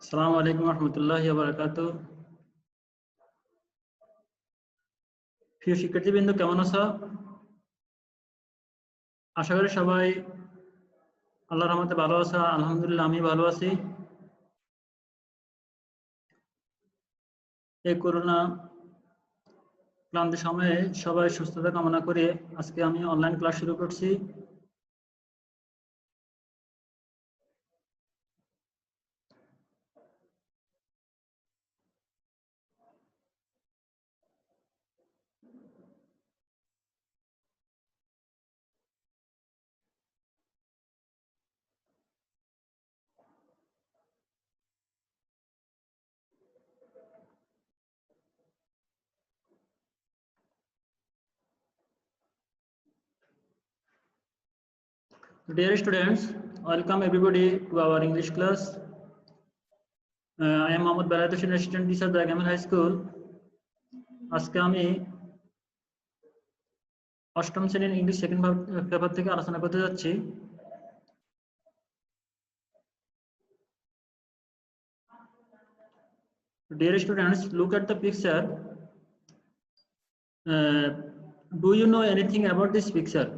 আসসালামু আলাইকুম রহমতুল্লাহি ওয়া বারাকাতুহু। প্রিয় শিক্ষার্থীবৃন্দ, কেমন আছো? আশা করি সবাই আল্লাহর রহমতে ভালো আছো। আলহামদুলিল্লাহ, আমি ভালো আছি। এই করোনা ক্লান্তি সময়ে সবাই সুস্থতা কামনা করে আজকে আমি অনলাইন ক্লাস শুরু করছি। Dear students, welcome everybody to our English class. I am Mohammad Balayat Hussain, assistant teacher at Gamil High School. আজকে আমি অষ্টম শ্রেণীর ইংলিশ সেকেন্ড পেপার থেকে আলোচনা করতে যাচ্ছি। Dear students, look at the picture. Do you know anything about this picture?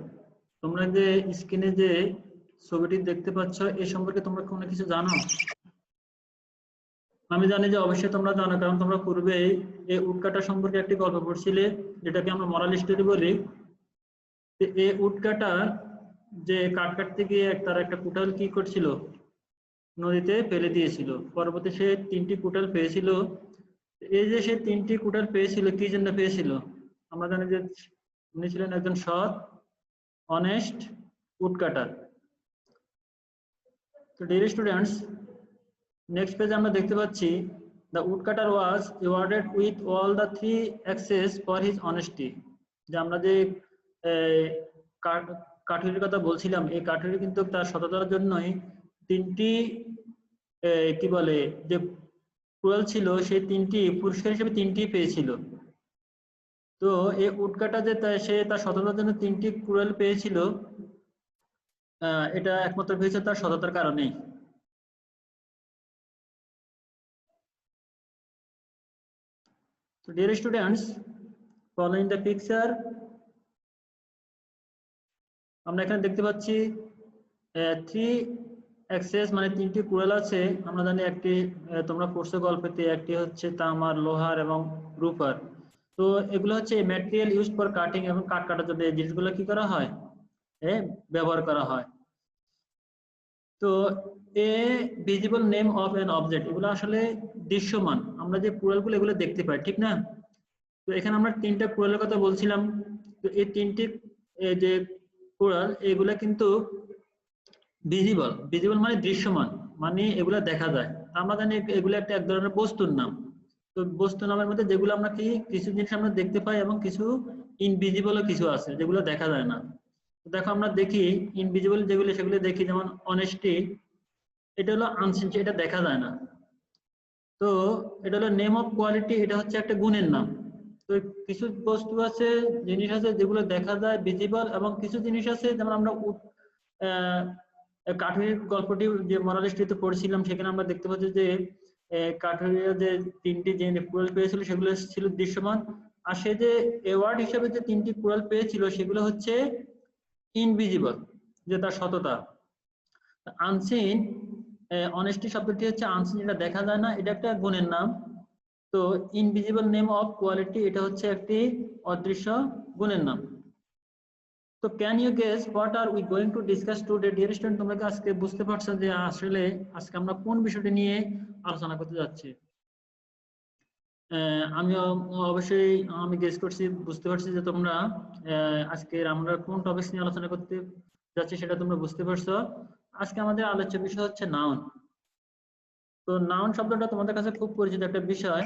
তোমরা যে স্ক্রিনে যে ছবিটি দেখতে পাচ্ছ এই সম্পর্কে তোমরা কোনো কিছু জানো? আমি জানি যে অবশ্যই তোমরা জানো, কারণ তোমরা পূর্বে এই উটকাটা সম্পর্কে একটি গল্প পড়ছিলে, যেটাকে আমরা মোরাল স্টোরি বলি। এই উটকাটা যে কাঠ কাটতে গিয়ে তার একটা কুঠাল কি করছিল, নদীতে ফেলে দিয়েছিল। পরবর্তী সে 3টি কুঠাল পেয়েছিল। এই যে সে 3টি কুঠাল পেয়েছিল, কি জন্য পেয়েছিল? আমরা জানি যে উনি ছিলেন একজন সৎ, অনেস্ট উডকাটার। তো ডিয়ার স্টুডেন্টস, নেক্সট পেজে আমরা দেখতে পাচ্ছি the woodcutter was awarded with all the 3 access for his honesty. যে আমরা যে কাঠুরির কথা বলছিলাম, এই কাঠুরি কিন্তু তার সততার জন্যই 3টি কি বলে যে কুড়াল ছিল, সেই 3টি পুরস্কার হিসেবে 3টি পেয়েছিল। তো এই উটকাটা যে সে তার সততার জন্য 3টি কুড়াল পেয়েছিল, এটা একমাত্র পেয়েছে তার সততার কারণেই। So dear students, following the picture, আমরা এখানে দেখতে পাচ্ছি 3 অ্যাক্সেস মানে 3টি কুড়াল আছে। আমরা জানি একটি তোমরা পড়ছো গল্পেতে, একটি হচ্ছে তামার, লোহার এবং রূপার। তো এগুলো হচ্ছে ম্যাটেরিয়াল ইউজ ফর কাটিং, এবং কাঠ কাটার জন্য এই জিনিসগুলো কি করা হয়, ব্যবহার করা হয়। তো a visible name of an object, এগুলো আসলে দৃশ্যমান, আমরা যে কুড়ালগুলো এগুলো দেখতে পাই, ঠিক না? তো এখানে আমরা 3টা কুড়ালের কথা বলছিলাম। তো এই 3টি যে কুড়াল, এগুলা কিন্তু ভিজিবল মানে দৃশ্যমান, মানে এগুলা দেখা যায়। আমরা জানি এগুলো একটা এক ধরনের বস্তুর নাম। তো বস্তু নামের মধ্যে যেগুলো আমরা কিছু জিনিস আমরা দেখতে পাই, এবং কিছু ইনভিজিবলও কিছু আছে যেগুলো দেখা যায় না। দেখো, আমরা দেখি ইনভিজিবল যেগুলো, সেগুলো দেখি, যেমন অনেস্টি, এটা হলো আনসিন, এটা দেখা যায় না। তো এটা হলো নেম অফ কোয়ালিটি, এটা হচ্ছে একটা গুণের নাম। তো কিছু বস্তু আছে, জিনিস আছে যেগুলো দেখা যায়, ভিজিবল, এবং কিছু জিনিস আছে যেমন আমরা কাঠুরির গল্পটি যে মোরাল স্টোরিতে পড়ছিলাম, সেখানে আমরা দেখতে পাচ্ছি যে কাঠুরিয়া যে 3টি যে কুড়াল পেয়েছিল সেগুলো ছিল দৃশ্যমান, আর সে যে অ্যাওয়ার্ড হিসেবে যে 3টি কুড়াল পেয়েছিল সেগুলো হচ্ছে ইনভিজিবল, যে তার সততা। আনসিন, অনেস্টি শব্দটি হচ্ছে আনসিন, এটা দেখা যায় না, এটা একটা গুণের নাম। তো ইনভিজিবল নেম অফ কোয়ালিটি, এটা হচ্ছে একটি অদৃশ্য গুণের নাম। তো can you guess what are we going to discuss today? Dear student, তোমরা কি আজকে বুঝতে পারছো যে আসলে আজকে আমরা কোন বিষয়টি নিয়ে আলোচনা করতে যাচ্ছি? আমি অবশ্যই আমি গেস করছি, বুঝতে পারছি যে তোমরা আজকে আমরা কোন টপিকস নিয়ে আলোচনা করতে যাচ্ছি সেটা তোমরা বুঝতে পারছো। আজকে আমাদের আলোচ্য বিষয় হচ্ছে নাউন। তো নাউন শব্দটা তোমাদের কাছে খুব পরিচিত একটা বিষয়।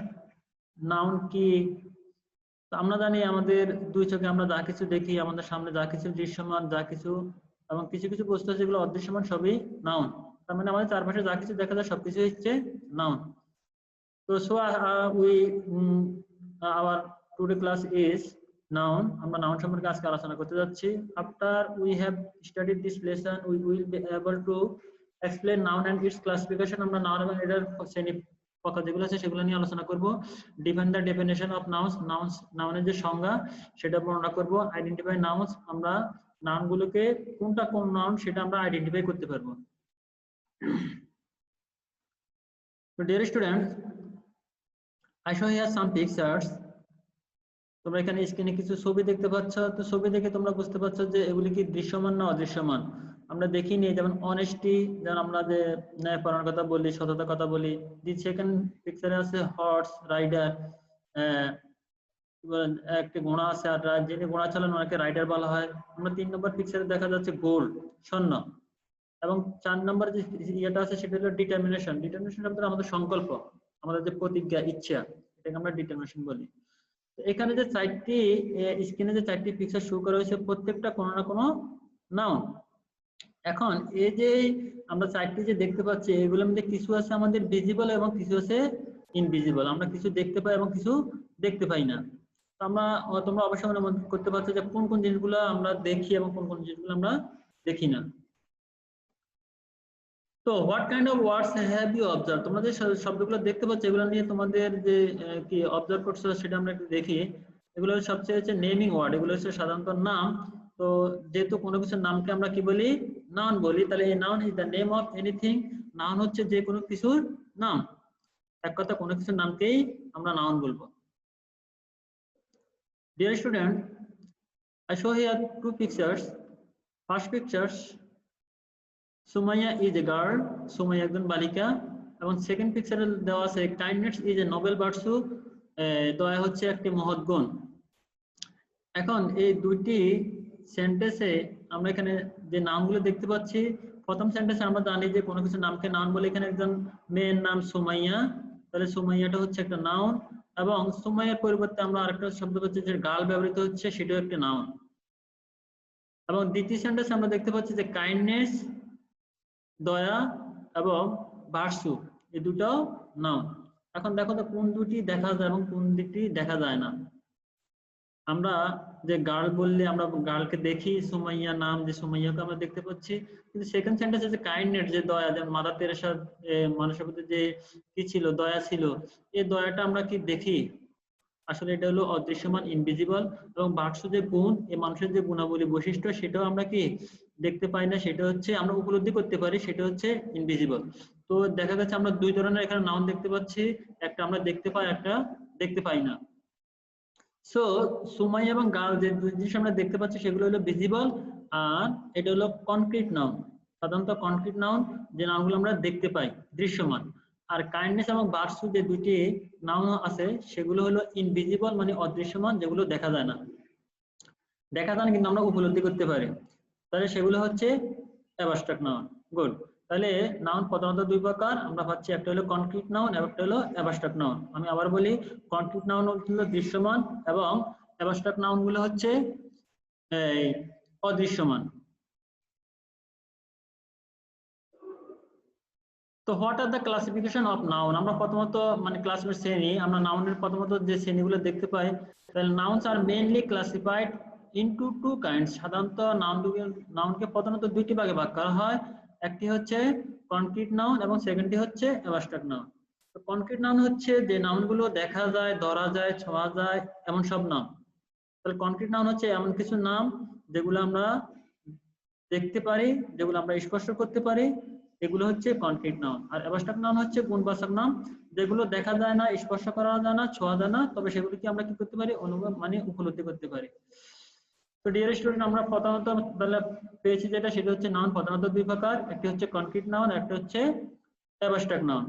নাউন কি? আমরা জানি আমাদের 2 চোখে আমরা যা কিছু দেখি, আমাদের সামনে যা কিছু দৃশ্যমান, যা কিছু, এবং কিছু কিছু বস্তু আছে যেগুলো অদৃশ্যমান, সবই নাউন। তার মানে আমাদের চারপাশে যা কিছু দেখা যায় সবকিছু হচ্ছে নাউন। তো our today class is noun. আমরা নাউন সম্পর্কে আজকে আলোচনা করতে যাচ্ছি। After we have studied this lesson, we will be able to explain noun and its classification, আমরা নাউন এবং এটার শ্রেণী কথা যেগুলো আছে সেগুলো নিয়ে আলোচনা করব। Define the definition of nouns, নাউনের যে সংজ্ঞা সেটা বর্ণনা করব। আইডেন্টিফাই নাউন্স, আমরা নাউনগুলোকে কোনটা কোন নাউন সেটা আমরা আইডেন্টিফাই করতে পারবো। So dear students, I show here some pictures. তোমরা এখানে স্ক্রিনে কিছু ছবি দেখতে পাচ্ছ, তো ছবি দেখে তোমরা বুঝতে পারছো যে এগুলি কি দৃশ্যমান না অদৃশ্যমান। আমরা দেখিনি, যেমন অনেস্টি, যেমন আমরা যে ন্যায়পরায়ণের কথা বলি, সততার কথা বলি। দি সেকেন্ড পিকচারে আছে হর্স রাইডার, একটা ঘোড়া আছে, আর যিনি ঘোড়া চালান ওনাকে রাইডার বলা হয়। আমরা 3 নম্বর পিকচারে দেখা যাচ্ছে গোল্ড, স্বর্ণ। এবং 4 নম্বর যে ইয়েটা আছে সেটা হলো ডিটারমিনেশন। ডিটারমিনেশন শব্দটা আমাদের সংকল্প, আমাদের যে প্রতিজ্ঞা, ইচ্ছা, এটাকে আমরা ডিটারমিনেশন বলি। এখানে যে 4টি স্ক্রিনে যে 4টি পিকচার শো করা হয়েছে প্রত্যেকটা কোনো না কোনো নাউন। এখন এই যে আমরা 4টি যে দেখতে পাচ্ছি এগুলোর মধ্যে কিছু আছে আমাদের ভিজিবল এবং কিছু আছে ইনভিজিবল। আমরা কিছু দেখতে পাই এবং কিছু দেখতে পাই না। তো তোমরা অবশ্যই মনে করতে পারছো যে কোন কোন জিনিসগুলো আমরা দেখি এবং কোন কোন জিনিসগুলো আমরা দেখি না। তো what kind of words have you observe, তোমরা যে শব্দগুলো দেখতে পাচ্ছ এগুলো নিয়ে তোমাদের যে কি অবজার্ভ করছো সেটা আমরা একটু দেখি। এগুলো সবচেয়ে হচ্ছে নেমিং ওয়ার্ড, এগুলো হচ্ছে সাধারণত নাম। তো যেহেতু কোনো কিছুর নামকে আমরা কি বলি, নাউন বলি, তাহলে এই noun is the name of anything. Noun হচ্ছে যে কোনো কিছুর নাম, এক কথা কোনো কিছুর নামকেই আমরা নাউন বলবো। Dear student, I show here 2 pictures. First pictures, Sumaiya is a girl, Sumaiya একজন বালিকা। এবং সেকেন্ড পিকচারে দেওয়া আছে kindness is a Nobel virtue, দয়া হচ্ছে একটি মহৎ গুণ। এখন এই দুইটি সেন্টেন্সে আমরা এখানে যে নামগুলো দেখতে পাচ্ছি, প্রথম সেন্টেন্সে আমরা জানি যে কোনো কিছু নামকে নাউন বলে। এখানে একজন মেয়ের নাম সুমাইয়া, তাহলে সুমাইয়াটা হচ্ছে একটা নাউন। এবং সুমাইয়ার পরিবর্তে আমরা আরেকটা শব্দ পাচ্ছি যে গার্ল ব্যবহৃত হচ্ছে, সেটাও একটা নাউন। এবং দ্বিতীয় সেন্টেন্সে আমরা দেখতে পাচ্ছি যে কাইন্ডনেস, দয়া এবং ভার্চু, এই দুটাও নাউন। এখন দেখো তো কোন দুটি দেখা যায় এবং কোন দুটি দেখা যায় না। আমরা যে গার্ল বললে আমরা গার্লকে দেখি, সুমাইয়া নাম যে সুমাইয়াকে আমরা দেখতে পাচ্ছি। কিন্তু সেকেন্ড সেন্টেন্সে যে কাইন্ডনেস, যে দয়া, যেমন মাদার তেরেসা মানুষের প্রতি যে কি ছিল, দয়া ছিল, এই দয়াটা আমরা কি দেখি? আসলে এটা হলো অদৃশ্যমান, ইনভিজিবল। এবং ভার্চু যে গুণ, এই মানুষের যে গুণাবলী বৈশিষ্ট্য, সেটাও আমরা কি দেখতে পাই না, সেটা হচ্ছে আমরা উপলব্ধি করতে পারি, সেটা হচ্ছে ইনভিজিবল। তো দেখা যাচ্ছে আমরা দুই ধরনের এখানে নাউন দেখতে পাচ্ছি, একটা আমরা দেখতে পাই, একটা দেখতে পাই না। সো সুমাইয়া এবং গার্ল যে দুই জিনিস আমরা দেখতে পাচ্ছি সেগুলো হলো ভিজিবল, আর এটা হলো কনক্রিট নাউন। সাধারণত কনক্রিট নাউন যে নাউনগুলো আমরা দেখতে পাই, দৃশ্যমান। আর কাইন্ডনেস এবং ভার্চু যে দুইটি নাউন আছে সেগুলো হলো ইনভিজিবল, মানে অদৃশ্যমান, যেগুলো দেখা যায় না। দেখা যায় না কিন্তু আমরা উপলব্ধি করতে পারি, তাহলে সেগুলো হচ্ছে অ্যাবস্ট্রাক্ট নাউন। গুড। তাহলে নাউন প্রধানত দুই প্রকার আমরা পাচ্ছি, একটা হলো কনক্রিট নাউন এবং একটা হলো অ্যাবস্ট্রাক্ট নাউন। আমি আবার বলি, কনক্রিট নাউন হলো দৃশ্যমান এবং অ্যাবস্ট্রাক্ট নাউন গুলো হচ্ছে অদৃশ্যমান। তো what are the classification of noun, আমরা প্রথমত মানে ক্লাসিফিকেশন শ্রেণী, আমরা নাউনের প্রথমত যে শ্রেণীগুলো দেখতে পাই, তাহলে নাউনস আর মেইনলি ক্লাসিফাইড ইনটু 2 কাইন্ডস। সাধারণত নাউনকে প্রধানত দুইটি ভাগে ভাগ করা হয়, একটি হচ্ছে কনক্রিট নাউন এবং সেকেন্ডটি হচ্ছে অ্যাবস্ট্রাক্ট নাউন। তো কনক্রিট নাউন হচ্ছে যে নাউনগুলো দেখা যায়, ধরা যায়, ছোঁয়া যায়, এমন সব নাম। তাহলে কনক্রিট নাউন হচ্ছে এমন কিছু নাম যেগুলো আমরা দেখতে পারি, যেগুলো আমরা স্পর্শ করতে পারি, এগুলো হচ্ছে কনক্রিট নাউন। আর অ্যাবস্ট্রাক্ট নাউন হচ্ছে গুণবাচক নাম, যেগুলো দেখা যায় না, স্পর্শ করা যায় না, ছোঁয়া যায় না, তবে সেগুলিকে আমরা কি করতে পারি, অনুভব মানে উপলব্ধি করতে পারি। তো ডিয়ার স্টুডেন্ট, আমরা প্রধানত তাহলে পেয়েছি যেটা, সেটা হচ্ছে নাউন প্রধানত দুই প্রকার, একটি হচ্ছে কনক্রিট নাউন, একটা হচ্ছে abstract noun.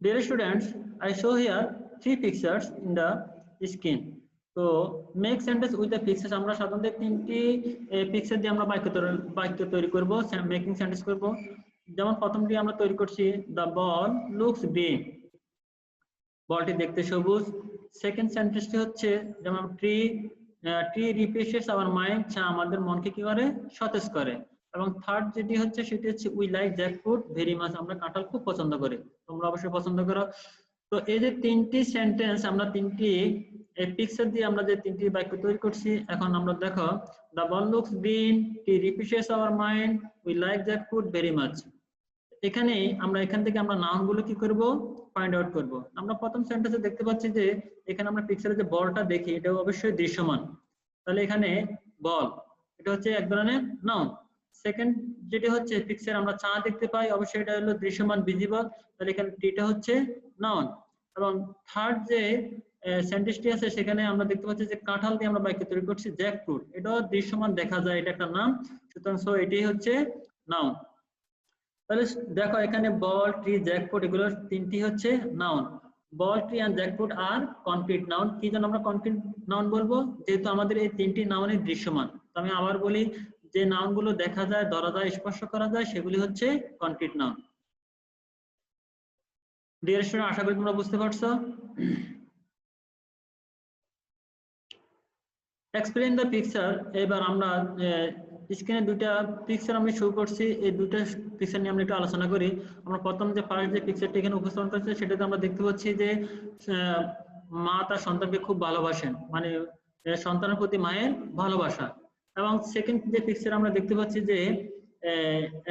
Dear students, I show here 3 pictures in the screen. তো make sentence with the pictures, আমরা সাধারণত 3টি পিকচার দিয়ে আমরা বাক্য তৈরি করব, মেকিং সেন্টেন্স করব। যেমন প্রথমটি আমরা তৈরি করছি, দ্য বল লুকস গ্রিন, বলটি দেখতে সবুজ। সেকেন্ড সেন্টেন্সটি হচ্ছে যেমন ট্রি রিফ্রেশেস আওয়ার মাইন্ড, আমাদের মনকে কি করে, সতেজ করে। এবং থার্ড যেটি হচ্ছে সেটি হচ্ছে we like jackfruit very much, আমরা কাঁঠাল খুব পছন্দ করি, তোমরা অবশ্যই পছন্দ করো। তো এই যে 3টি সেন্টেন্স, আমরা 3টি পিকচার দিয়ে আমরা যে 3টি বাক্য তৈরি করছি, এখন আমরা দেখো The ball looks green, it refreshes our mind, we like that food very much. এখানে আমরা এখান থেকে আমরা নাউন গুলো কি করব, ফাইন্ড আউট করব। আমরা প্রথম সেন্টেন্সে দেখতে পাচ্ছি যে এখানে আমরা পিকচারে যে বলটা দেখি এটা অবশ্যই দৃশ্যমান, তাহলে এখানে বল এটা হচ্ছে এক ধরনের নাউন। সেকেন্ড যেটা হচ্ছে পিকচার আমরা চা দেখতে পাই, অবশ্যই এটা হলো দৃশ্যমান, ভিজিবল, তাহলে এখানে টিটা হচ্ছে নাউন। এবং থার্ড যে সেন্টেন্সটি আছে সেখানে আমরা দেখতে পাচ্ছি যে কাঁঠাল দিয়ে আমরা বাক্য তৈরি করছি জ্যাকফ্রুট, এটাও দৃশ্যমান দেখা যায়, এটা একটা নাম, সুতরাং সো এটাই হচ্ছে নাউন। তাহলে দেখো এখানে বল, ট্রি, জ্যাকফ্রুট এগুলো তিনটি হচ্ছে noun. Ball, tree and jackfruit are concrete noun. কি জন্য আমরা কনক্রিট নাউন বলবো? যেহেতু আমাদের এই তিনটি নাউনই দৃশ্যমান। তো আমি আবার বলি, যে নাউন গুলো দেখা যায়, ধরা যায়, স্পর্শ করা যায় সেগুলি হচ্ছে কনক্রিট নাউন। ডিয়ার স্টুডেন্ট, আশা করি তোমরা বুঝতে পারছো। Explain the picture. এবার আমরা স্ক্রিনে দুইটা পিকচার আমি শো করছি, এই দুইটা পিকচার নিয়ে আমরা একটু আলোচনা করি। আমরা প্রথম যে ফার্স্ট যে পিকচারটি এখানে উপস্থাপন করছি সেটাতে আমরা দেখতে পাচ্ছি যে মা তার সন্তানকে খুব ভালোবাসেন, মানে সন্তানের প্রতি মায়ের ভালোবাসা। এবং সেকেন্ড যে পিকচার আমরা দেখতে পাচ্ছি যে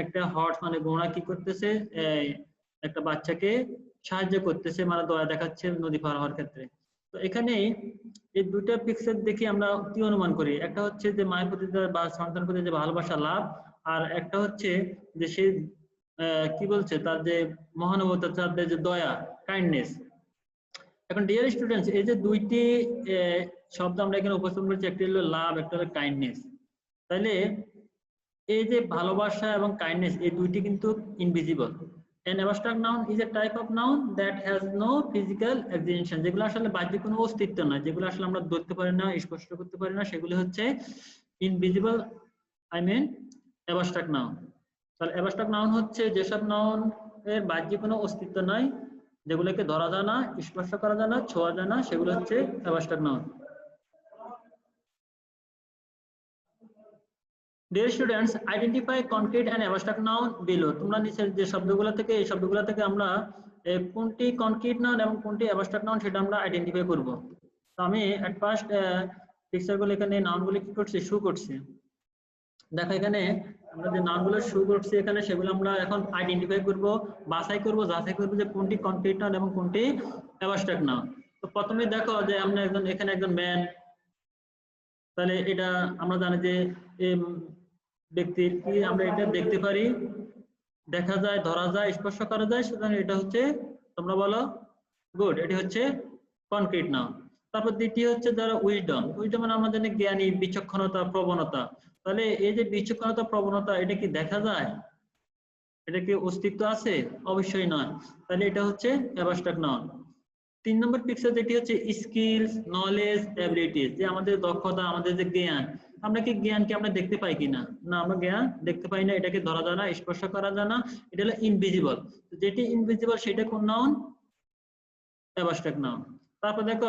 একটা হর্স মানে ঘোড়া কি করতেছে, একটা বাচ্চাকে সাহায্য করতেছে, মানে দয়া দেখাচ্ছে নদী পার হওয়ার ক্ষেত্রে। তো এখানে এই দুইটা পিকচার দেখে আমরা কি অনুমান করি? একটা হচ্ছে যে মায়ের প্রতি বা সন্তানের প্রতি যে ভালোবাসা, লাভ, আর একটা হচ্ছে যে সে কি বলছে তার যে মহানুভবতা, তার যে দয়া, কাইন্ডনেস। এখন ডিয়ার স্টুডেন্টস, এই যে দুইটি শব্দ আমরা এখানে উপস্থাপন করছি, একটা হলো লাভ, একটা হলো কাইন্ডনেস। তাহলে এই যে ভালোবাসা এবং কাইন্ডনেস এই দুইটি কিন্তু invisible. An abstract noun is a type of noun that has no physical existence, যেগুলো আসলে বাহ্যিক কোনো অস্তিত্ব নয়, যেগুলো আসলে আমরা ধরতে পারি না, স্পষ্ট করতে পারি না, সেগুলো হচ্ছে invisible, I mean abstract noun। তাহলে abstract noun হচ্ছে যেসব নাউন এর বাহ্যিক কোনো অস্তিত্ব নাই, যেগুলোকে ধরা যায় না, স্পর্শ করা যায় না, ছোঁয়া যায় না, সেগুলো হচ্ছে abstract noun। Dear students, identify concrete and abstract noun below. তোমরা নিচের যে শব্দগুলো থেকে এই শব্দগুলো থেকে আমরা কোনটি কনক্রিট নাউন এবং কোনটি অ্যাবস্ট্রাক্ট নাউন সেটা আমরা আইডেন্টিফাই করব। তো আমি এট ফার্স্ট পিকচারগুলো এখানে নাউনগুলো কি করছি, শো করছি। দেখো এখানে আমরা যে নাউনগুলো শো করছি এখানে, সেগুলো আমরা এখন আইডেন্টিফাই করব, বাছাই করব, যাচাই করব যে কোনটি কনক্রিট নাউন এবং কোনটি অ্যাবস্ট্রাক্ট নাউন। তো প্রথমে দেখো যে আমরা এখানে একজন ম্যান, তাহলে এটা আমরা জানি যে ব্যক্তির কি আমরা এটা দেখতে পারি, দেখা যায়, ধরা যায়, স্পর্শ করা যায়, সুতরাং এটা হচ্ছে, তোমরা বলো গুড, এটি হচ্ছে কনক্রিট নাউন। তারপর দ্বিতীয় হচ্ছে ধরো উইজডম। উইজডম মানে আমরা জানি জ্ঞানী, বিচক্ষণতা, প্রবণতা। তাহলে এই যে বিচক্ষণতা, প্রবণতা, এটা কি দেখা যায়? এটা কি অস্তিত্ব আছে? অবশ্যই নয়। তাহলে এটা হচ্ছে অ্যাবস্ট্রাক্ট নাউন। 3 নম্বর পিকচার যেটি হচ্ছে স্কিলস, নলেজ, অ্যাবিলিটিস, যে আমাদের দক্ষতা, আমাদের যে জ্ঞান, আমরা কি জ্ঞানকে আমরা দেখতে পাই কিনা? না, আমরা জ্ঞান দেখতে পাই না, এটাকে ধরা যায় না, স্পর্শ করা যায় না, এটা হলো ইনভিজিবল। যেটি ইনভিজিবল সেটা কোন নাউন? Abstract noun. তারপর দেখো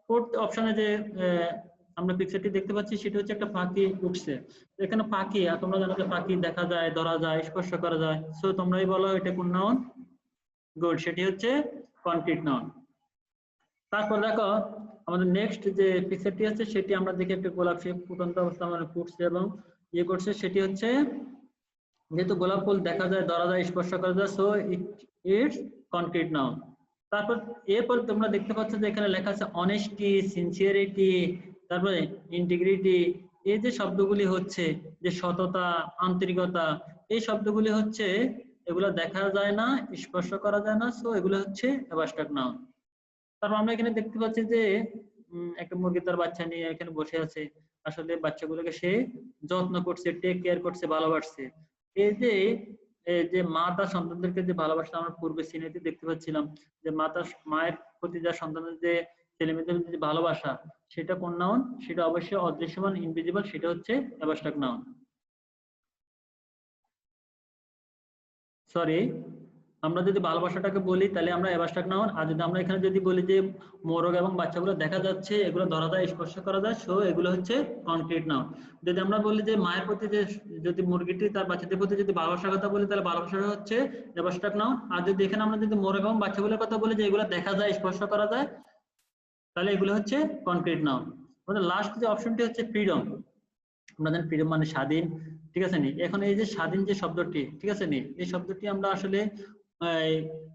ফোর্থ অপশনে যে আমরা পিকচারটি দেখতে পাচ্ছি সেটা হচ্ছে একটা পাখি উঠছে। এখানে পাখি, আর তোমরা জানো যে পাখি দেখা যায়, ধরা যায়, স্পর্শ করা যায়, সো তোমরাই বলো এটা কোন নাউন? গুড, সেটি হচ্ছে কনক্রিট নাউন। তারপর দেখো আমাদের নেক্সট যে পিকচারটি আছে সেটি আমরা দেখি একটা গোলাপ শেপ ফুটন্ত অবস্থা মানে ফুটছে এবং ইয়ে করছে, সেটি হচ্ছে যেহেতু গোলাপ ফুল দেখা যায়, ধরা যায়, স্পর্শ করা যায়, সো ইটস কনক্রিট নাউন। তারপর এরপর তোমরা দেখতে পাচ্ছ যে এখানে লেখা আছে অনেস্টি, সিনসিয়ারিটি, তারপরে ইন্টিগ্রিটি। এই যে শব্দগুলি হচ্ছে যে সততা, আন্তরিকতা, এই শব্দগুলি হচ্ছে এগুলো দেখা যায় না, স্পর্শ করা যায় না, সো এগুলো হচ্ছে অ্যাবস্ট্রাক্ট নাউন। তারপর আমরা এখানে দেখতে পাচ্ছি যে একটা মুরগি তার বাচ্চা নিয়ে এখানে বসে আছে, আসলে বাচ্চাগুলোকে সে যত্ন করছে, টেক কেয়ার করছে, ভালোবাসছে। এই যে মা তার সন্তানদেরকে যে ভালোবাসা, আমরা পূর্বে সিনেতে দেখতে পাচ্ছিলাম যে মায়ের প্রতি যা সন্তানের যে ছেলেমেয়েদের যে ভালোবাসা, সেটা কোন নাউন? সেটা অবশ্যই অদৃশ্যমান, ইনভিজিবল, সেটা হচ্ছে অ্যাবস্ট্রাক্ট নাউন। সরি, আমরা যদি ভালোবাসাটাকে বলি তাহলে আমরা অ্যাবস্ট্রাক্ট নাউন, আর যদি আমরা এখানে যদি বলি যে মোরগ এবং বাচ্চাগুলো দেখা যাচ্ছে, এগুলো ধরা যায়, স্পর্শ করা যায়, সো এগুলো হচ্ছে কনক্রিট নাউন। যদি আমরা বলি যে মায়ের প্রতি যে, যদি মুরগিটি তার বাচ্চাদের প্রতি যদি ভালোবাসার কথা বলি তাহলে ভালোবাসাটা হচ্ছে অ্যাবস্ট্রাক্ট নাউন। আর যদি এখানে আমরা যদি মোরগ এবং বাচ্চাগুলোর কথা বলি যে এগুলো দেখা যায়, স্পর্শ করা যায়, তাহলে এগুলো হচ্ছে কনক্রিট নাউন। আমাদের লাস্ট যে অপশনটি হচ্ছে ফ্রিডম। আমরা জানি ফ্রিডম মানে স্বাধীন, ঠিক আছে নি। এখন এই যে স্বাধীন যে শব্দটি, ঠিক আছে নি, এই শব্দটি আমরা আসলে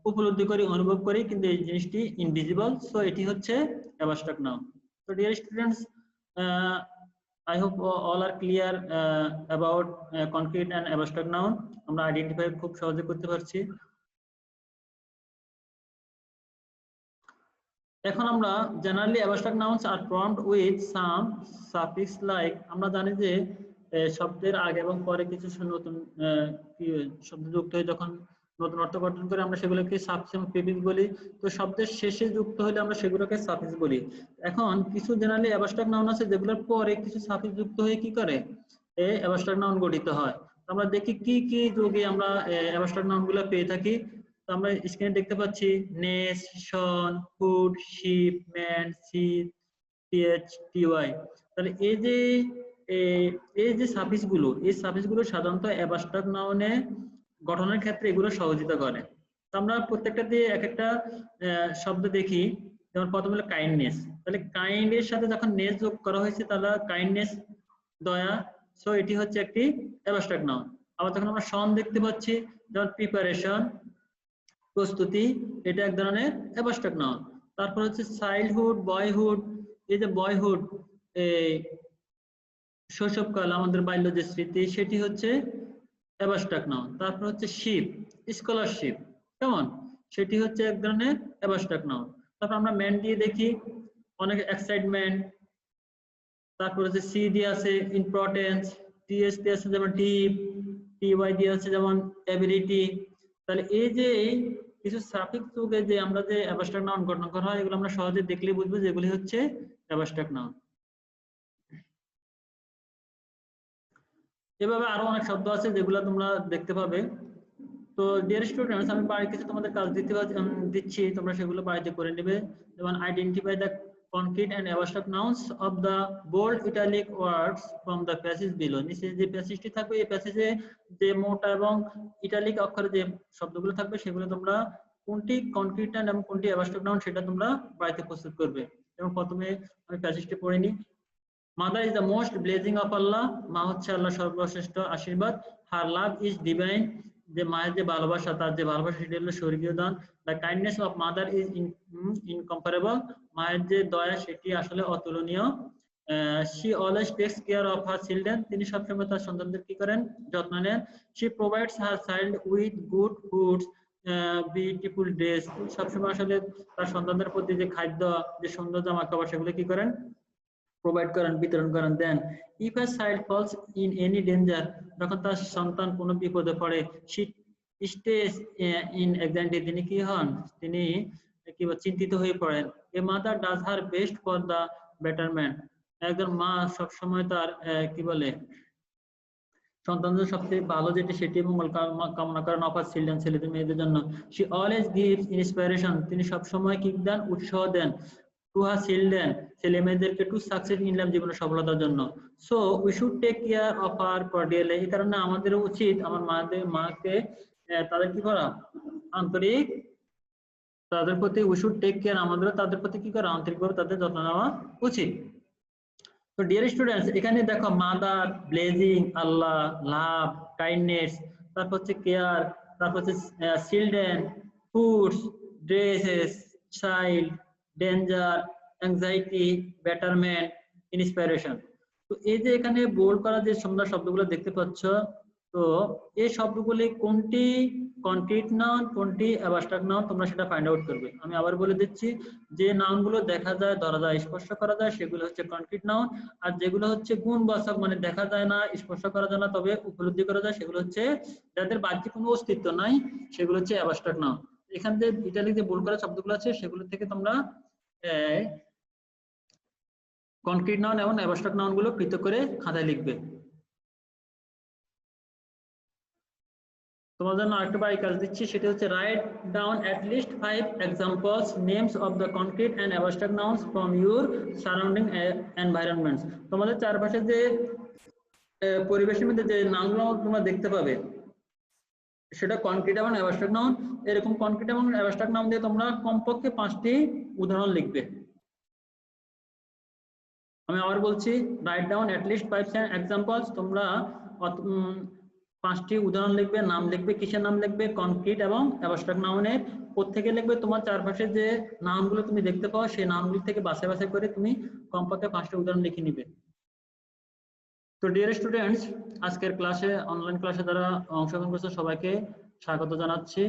উপলব্ধি করি, অনুভব করি, কিন্তু এই জিনিসটি ইনভিজিবল, সো এটি হচ্ছে অ্যাবস্ট্রাক্ট নাউন। তো dear students, I hope all are clear about concrete and abstract noun. আমরা আইডেন্টিফাই খুব সহজে করতে পারছি। এখন আমরা generally abstract nouns are formed with some suffix like, আমরা জানি যে শব্দের আগে এবং পরে কিছু নতুন শব্দ যুক্ত হয়ে যখন নতুন অর্থ গঠন করে আমরা সেগুলোকে সাফিক্স এবং প্রিফিক্স বলি। তো শব্দের শেষে যুক্ত হলে আমরা সেগুলোকে সাফিক্স বলি। এখন কিছু জেনারেলি অ্যাবস্ট্রাক্ট নাউন আছে যেগুলোর পরে কিছু সাফিক্স যুক্ত হয়ে কি করে এই অ্যাবস্ট্রাক্ট নাউন গঠিত হয়। আমরা দেখি কি কি যুগে আমরা অ্যাবস্ট্রাক্ট নাউন গুলো পেয়ে থাকি। তো আমরা স্ক্রিনে দেখতে পাচ্ছি ness, tion, food, ship, man, sit, T H, T Y. তাহলে এই যে সাফিক্স গুলো, এই সাফিক্স গুলো সাধারণত অ্যাবস্ট্রাক্ট নাউনে গঠনের ক্ষেত্রে এগুলো সহযোগিতা করে। তো আমরা প্রত্যেকটা দিয়ে এক একটা শব্দ দেখি। যেমন প্রথম হলো কাইন্ডনেস, তাহলে কাইন্ড এর সাথে যখন নেস যোগ করা হয়েছে তাহলে কাইন্ডনেস, দয়া, সো এটি হচ্ছে একটি অ্যাবস্ট্রাক্ট নাউন। আবার যখন আমরা শন দেখতে পাচ্ছি, যেমন প্রিপারেশন, প্রস্তুতি, এটা এক ধরনের অ্যাবস্ট্রাক্ট নাউন। তারপর হচ্ছে চাইল্ডহুড, বয়হুড, এই যে বয়হুড, এই শৈশবকাল, আমাদের বাল্য যে স্মৃতি, সেটি হচ্ছে অ্যাবস্ট্রাক্ট নাউন। তারপর হচ্ছে শিপ, স্কলারশিপ, কেমন, সেটি হচ্ছে এক ধরনের অ্যাবস্ট্রাক্ট নাউন। তারপর আমরা ম্যান দিয়ে দেখি, অনেক এক্সাইটমেন্ট। তারপর হচ্ছে সি দিয়ে আছে ইম্পর্টেন্স, টিএস দিয়ে আছে যেমন ডিপ, টিওয়াই দিয়ে আছে যেমন অ্যাবিলিটি। তাহলে এই যে কিছু সাফিক্স যুগে যে আমরা যে অ্যাবস্ট্রাক্ট নাউন গঠন করা হয়, এগুলো আমরা সহজে দেখলে বুঝবো যে এগুলি হচ্ছে অ্যাবস্ট্রাক্ট নাউন। এভাবে আরো অনেক শব্দ আছে যেগুলো তোমরা দেখতে পাবে। তো ডিয়ার স্টুডেন্টস, আমি বাড়ি কিছু তোমাদের কাজ দিচ্ছি, তোমরা সেগুলো বাড়িতে করে নেবে। যেমন identify the concrete and abstract nouns of the bold italic words from the passage below. নিচে যে প্যাসেজটি থাকবে, এই প্যাসেজে যে মোটা এবং ইটালিক অক্ষরে যে শব্দগুলো থাকবে সেগুলো তোমরা কোনটি কনক্রিট নাউন এবং কোনটি অ্যাবস্ট্রাক্ট নাউন সেটা তোমরা বাড়িতে প্রস্তুত করবে। যেমন প্রথমে আমি প্যাসেজটি পড়ে নিই। Mother is the most blessing of Allah, মা হচ্ছে আল্লাহ সর্বশ্রেষ্ঠ আশীর্বাদ। হার লাভ ইজ ডিভাইন, যে মায়ের যে ভালোবাসা, তার যে ভালোবাসা সেটি হলো স্বর্গীয় দান। The kindness of mother is incomparable, মায়ের যে দয়া সেটি আসলে অতুলনীয়। She always takes care of her children, তিনি সবসময় তার সন্তানদের কি করেন, যত্ন নেন। She provides her child with good foods, beautiful dress, সবসময় আসলে তার সন্তানদের প্রতি যে খাদ্য, যে সুন্দর জামা কাপড় সেগুলো কি করেন, প্রোভাইড করেন, বিতরণ করেন। Then if a child falls in any danger, যখন তার সন্তান কোনো বিপদে পড়ে, শি স্টেজ ইন এক্সাইটি, তিনি কি হন, তিনি কি চিন্তিত হয়ে পড়েন। A mother does her best for the betterment, একজন মা সবসময় তার কি বলে সন্তানদের সবচেয়ে ভালো যেটি সেটি মঙ্গল কামনা করেন অফ আর চিলড্রেন, ছেলেদের মেয়েদের জন্য। শি অলওয়েজ গিভস ইন্সপিরেশন, তিনি সবসময় কি দেন, উৎসাহ দেন। টু হার চিলড্রেন, ছেলে মেয়েদেরকে টু সাকসেস ইন লাইফ, জীবনে সফলতার জন্য। So we should take care of our cordially, এই কারণে আমাদের উচিত আমার মাকে তাদের কি করা, আন্তরিক, তাদের প্রতি উই শুড টেক কেয়ার, আমাদেরও তাদের প্রতি কি করা, আন্তরিকভাবে তাদের যত্ন নেওয়া উচিত। তো ডিয়ার স্টুডেন্টস, এখানে দেখো মাদার, ব্লেজিং, আল্লাহ, লাভ, কাইন্ডনেস, তারপর হচ্ছে কেয়ার, তারপর হচ্ছে children, foods, dresses, child, danger, anxiety, betterment, inspiration. তো এই যে এখানে বোল্ড করা যে তোমরা শব্দগুলো দেখতে পাচ্ছ, তো এই শব্দগুলি কোনটি কনক্রিট নাউন, কোনটি অ্যাবস্ট্রাক্ট নাউন, তোমরা সেটা ফাইন্ড আউট করবে। আমি আবার বলে দিচ্ছি, যে নাউনগুলো দেখা যায়, ধরা যায়, স্পর্শ করা যায়, সেগুলো হচ্ছে কনক্রিট নাউন। আর যেগুলো হচ্ছে গুণবাচক, মানে দেখা যায় না, স্পর্শ করা যায় না, তবে উপলব্ধি করা যায়, সেগুলো হচ্ছে যাদের বাহ্যিক কোনো অস্তিত্ব নাই, সেগুলো হচ্ছে অ্যাবস্ট্রাক্ট নাউন। এখানে যে ইটালিক যে বোল্ড করা শব্দগুলো আছে সেগুলো থেকে তোমরা কনক্রিট নাউন এবং অ্যাবস্ট্রাক্ট নাউন গুলো পৃথক করে খাতায় লিখবে। তোমাদের জন্য আরেকটা বাড়ি কাজ দিচ্ছি, সেটা হচ্ছে write down at least 5 examples names of the concrete and abstract nouns from your surrounding environments. তোমাদের চারপাশে যে পরিবেশের মধ্যে যে নামগুলো তোমরা দেখতে পাবে সেটা কনক্রিট এবং অ্যাবস্ট্রাক্ট নাউন। এরকম কনক্রিট এবং অ্যাবস্ট্রাক্ট নাউন দিয়ে তোমরা কমপক্ষে 5টি উদাহরণ লিখবে। আমি আবার বলছি, right down at least 5 examples. তোমরা 5টি উদাহরণ লিখবে, নাম লিখবে, কিসের নাম লিখবে, কনক্রিট এবং অ্যাবস্ট্রাক্ট নাউনের। প্রত্যেকে লিখবে তোমার চারপাশে যে নামগুলো তুমি দেখতে পাও সেই নামগুলি থেকে বাছাই বাছাই করে তুমি কমপক্ষে 5টি উদাহরণ লিখে নিবে। তো ডিয়ার স্টুডেন্টস, আজকের ক্লাসে, অনলাইন ক্লাসে যারা অংশগ্রহণ করছে সবাইকে স্বাগত জানাচ্ছি।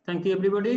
Thank you everybody.